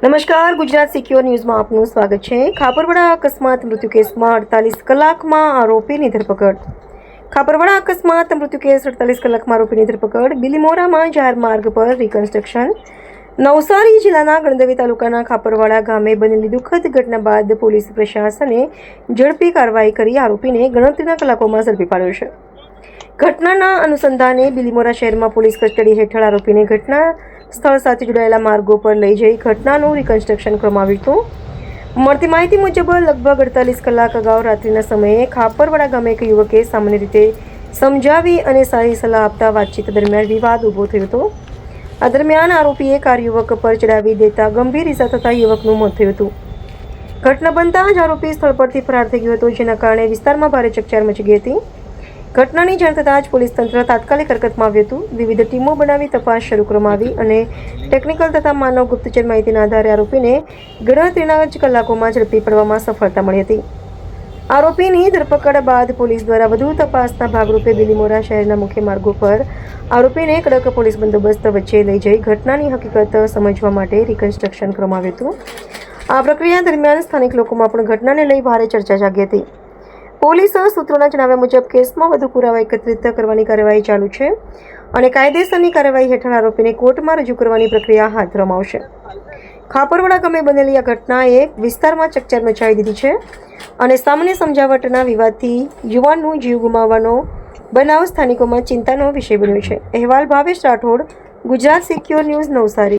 નમસ્કાર, ગુજરાત સિક્યોર ન્યૂઝમાં આપનું સ્વાગત છે। ખાપરવાડા અકસ્માત મૃત્યુ કેસમાં 48 કલાકમાં આરોપીની ધરપકડ। ખાપરવાડા અકસ્માત મૃત્યુ કેસ 48 કલાકમાં આરોપીની ધરપકડ। બિલીમોરામાં જાહેર માર્ગ પર રિકન્સ્ટ્રક્શન। નવસારી જિલ્લાના ગણદેવી તાલુકાના ખાપરવાડા ગામે બનેલી દુઃખદ ઘટના બાદ પોલીસ પ્રશાસને ઝડપી કાર્યવાહી કરી આરોપીને ગણતરીના કલાકોમાં ઝડપી પાડ્યો છે। ઘટનાના અનુસંધાને બિલીમોરા શહેરમાં પોલીસ કસ્ટડી હેઠળ આરોપીને ઘટના સ્થળ સાથે જોડાયેલા માર્ગો પર લઈ જઈ ઘટનાનું રિકન્સ્ટ્રક્શન કરવામાં આવ્યું હતું। મળતી માહિતી મુજબ લગભગ 48 કલાક અગાઉ રાત્રિના સમયે ખાપરવાડા ગામે એક યુવકે સામાન્ય રીતે સમજાવી અને સારી સલાહ આપતા વાતચીત દરમિયાન વિવાદ ઊભો થયો હતો। આ દરમિયાન આરોપીએ કાર યુવક પર ચડાવી દેતા ગંભીર ઈજા થતાં યુવકનું મોત થયું હતું। ઘટના બનતા જ આરોપી સ્થળ પરથી ફરાર થઈ ગયો હતો, જેના કારણે વિસ્તારમાં ભારે ચકચાર મચી ગઈ હતી। ઘટનાની જાણ થતાં જ પોલીસ તંત્ર તાત્કાલિક હરકતમાં આવ્યું હતું। વિવિધ ટીમો બનાવી તપાસ શરૂ કરવામાં આવી અને ટેકનિકલ તથા માનવ ગુપ્તચર માહિતીના આધારે આરોપીને ગણતરીના જ કલાકોમાં ઝડપી પાડવામાં સફળતા મળી હતી। આરોપીની ધરપકડ બાદ પોલીસ દ્વારા વધુ તપાસના ભાગરૂપે બિલીમોરા શહેરના મુખ્ય માર્ગો પર આરોપીને કડક પોલીસ બંદોબસ્ત વચ્ચે લઈ જઈ ઘટનાની હકીકત સમજવા માટે રિકન્સ્ટ્રક્શન કરવામાં આવ્યું હતું। આ પ્રક્રિયા દરમિયાન સ્થાનિક લોકોમાં પણ ઘટનાને લઈ ભારે ચર્ચા જાગી હતી। પોલીસ સૂત્રોના જણાવ્યા મુજબ કેસમાં વધુ પુરાવા એકત્રિત કરવાની કાર્યવાહી ચાલુ છે અને કાયદેસરની કાર્યવાહી હેઠળ આરોપીને કોર્ટમાં રજૂ કરવાની પ્રક્રિયા હાથ ધરવામાં આવશે। ખાપરવાડા ગામે બનેલી આ ઘટનાએ વિસ્તારમાં ચકચાર મચાવી દીધી છે અને સામાન્ય સમજાવટના વિવાદથી યુવાનનું જીવ ગુમાવવાનો બનાવ સ્થાનિકોમાં ચિંતાનો વિષય બન્યો છે। અહેવાલ ભાવેશ રાઠોડ, ગુજરાત સિક્યોર ન્યૂઝ, નવસારી।